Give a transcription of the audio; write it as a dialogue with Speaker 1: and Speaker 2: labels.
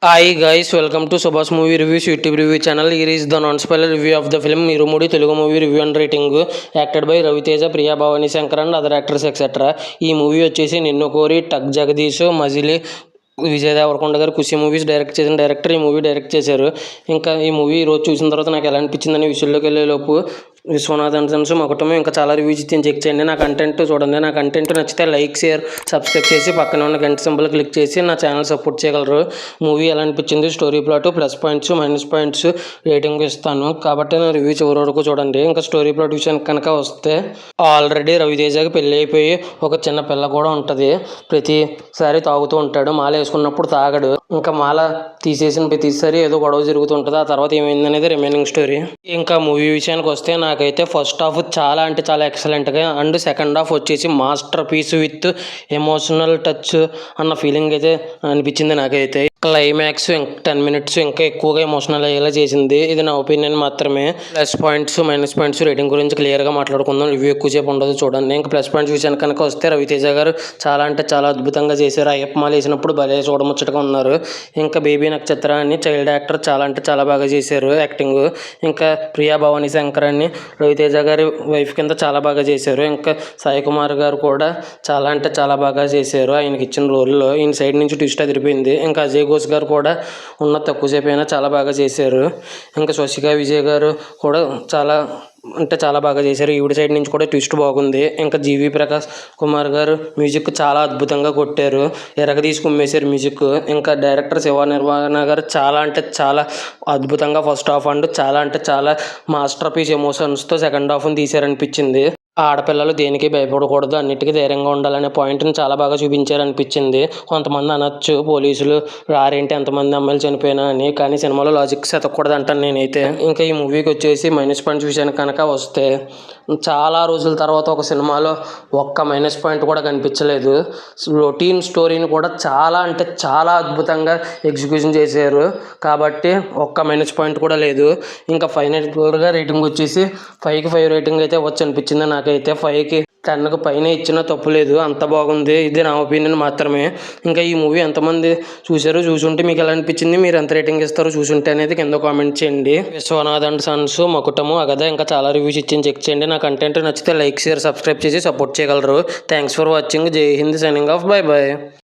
Speaker 1: Hi guys, welcome to Subhash Movie Reviews YouTube review channel. Here is the non-spoiler review of the film Irumudi Telugu movie review and rating. Acted by Raviteja, Priya Bhavani Shankar and other actors etc. ఈ movie వచ్చేసి నిన్ను కోరి టక్ జగదీష్ మజిలీ విజయ్ దేవరకొండ గారు ఖుషి movies direct చేసిన director ఈ movie direct చేశారు. ఇంకా ఈ మూవీ ఈరోజు చూసిన తర్వాత నాకు ఎలా అనిపించిందని విషయంలోకి వెళ్ళేలోపు విశ్వనాథన్ సన్స్ ఒకటమే ఇంకా చాలా రివ్యూస్ ఇచ్చి చెక్ చేయండి. నా కంటెంట్ చూడండి. నా కంటెంట్ నచ్చితే లైక్ షేర్ సబ్స్క్రైబ్ చేసి పక్కన ఉన్న గంట సింబల్ క్లిక్ చేసి నా ఛానల్ సపోర్ట్ చేయగలరు. మూవీ ఎలా అనిపించింది, story plot, plus points minus points rating ఇస్తాను కాబట్టి నా రివ్యూ చివరి వరకు చూడండి. ఇంకా స్టోరీ ప్లాట్ విషయానికి కనుక వస్తే ఆల్రెడీ రవితేజకి పెళ్ళి అయిపోయి ఒక చిన్న పిల్ల కూడా ఉంటుంది. ప్రతిసారి తాగుతూ ఉంటాడు. మాల వేసుకున్నప్పుడు తాగడు. ఇంకా మాల తీసేసిన ప్రతిసారి ఏదో గొడవ జరుగుతుంటుంది. ఆ తర్వాత ఏమైంది అనేది రిమైనింగ్ స్టోరీ. ఇంకా మూవీ విషయానికి వస్తే నాకైతే ఫస్ట్ హాఫ్ చాలా అంటే చాలా ఎక్సలెంట్గా అండ్ సెకండ్ హాఫ్ వచ్చేసి masterpiece with emotional touch అన్న ఫీలింగ్ అయితే అనిపించింది నాకైతే. క్లైమాక్స్ 10 minutes ఇంకా ఎక్కువగా ఎమోషనల్ అయ్యేలా చేసింది. ఇది నా ఒపీనియన్ మాత్రమే. Plus points minus points rating గురించి క్లియర్గా మాట్లాడుకుందాం. రివ్యూ ఎక్కువసేపు ఉండదు చూడండి. ఇంకా ప్లస్ పాయింట్స్ విషయానికి కనుక వస్తే రవితేజ గారు చాలా అంటే చాలా అద్భుతంగా చేశారు. అయ్యప్ప మాల వేసినప్పుడు భలే చూడముచ్చటగా ఉన్నారు. ఇంకా బేబీ నక్షత్ర అని చైల్డ్ యాక్టర్ చాలా అంటే చాలా బాగా చేశారు యాక్టింగ్. ఇంకా ప్రియా భవానీ శంకర్ అని రవితేజ గారి వైఫ్ కింద చాలా బాగా చేశారు. ఇంకా సాయి కుమార్ గారు కూడా చాలా అంటే చాలా బాగా చేశారు. ఆయనకి ఇచ్చిన రోల్లో ఈయన సైడ్ నుంచి ట్విస్ట్ అదిరిపోయింది. ఇంకా అజయ్ ఘోష్ గారు కూడా ఉన్న తక్కువసేపు అయినా చాలా బాగా చేశారు. ఇంకా స్వస్తిక విజయ్ గారు కూడా చాలా అంటే చాలా బాగా చేశారు. ఈవిడ సైడ్ నుంచి కూడా ట్విస్ట్ బాగుంది. ఇంకా జీవి ప్రకాష్ కుమార్ గారు మ్యూజిక్ చాలా అద్భుతంగా కొట్టారు. ఎరగదీసి కుమ్మేశారు మ్యూజిక్. ఇంకా డైరెక్టర్ శివ నిర్వాణ గారు చాలా అంటే చాలా అద్భుతంగా ఫస్ట్ హాఫ్ అండ్ చాలా అంటే చాలా మాస్టర్ పీస్ ఎమోషన్స్తో సెకండ్ హాఫ్ని తీశారనిపించింది. ఆడపిల్లలు దేనికి భయపడకూడదు, అన్నిటికీ ధైర్యంగా ఉండాలనే పాయింట్ని చాలా బాగా చూపించారనిపించింది. కొంతమంది అనొచ్చు పోలీసులు రారేంటి ఎంతమంది అమ్మాయిలు చనిపోయినా అని, కానీ సినిమాలో లాజిక్స్ ఎతకూడదు అంటాను నేనైతే. ఇంకా ఈ మూవీకి వచ్చేసి మైనస్ పాయింట్స్ విషయానికి కనుక వస్తే చాలా రోజుల తర్వాత ఒక సినిమాలో ఒక్క మైనస్ పాయింట్ కూడా కనిపించలేదు. రొటీన్ స్టోరీని కూడా చాలా అంటే చాలా అద్భుతంగా ఎగ్జిక్యూషన్ చేశారు కాబట్టి ఒక్క మైనస్ పాయింట్ కూడా లేదు. ఇంకా ఫైనల్గా రేటింగ్ వచ్చేసి 5కి 5 రేటింగ్ అయితే వచ్చి అనిపించింది నాకైతే. 5కి 10కు పైన ఇచ్చినా తప్పు లేదు, అంత బాగుంది. ఇది నా ఒపీనియన్ మాత్రమే. ఇంకా ఈ మూవీ ఎంతమంది చూసుంటే మీకు ఎలా అనిపించింది, మీరు ఎంత రేటింగ్ ఇస్తారో చూసుంటే అనేది కింద కామెంట్ చేయండి. విశ్వనాథ్ అండ్ సన్స్ మకుటము అగదా ఇంకా చాలా రివ్యూస్ ఇచ్చి చెక్ చేయండి. నా కంటెంట్ నచ్చితే లైక్ షేర్ సబ్స్క్రైబ్ చేసి సపోర్ట్ చేయగలరు. Thanks for watching. జై హింద్, సైనింగ్ ఆఫ్. Bye by.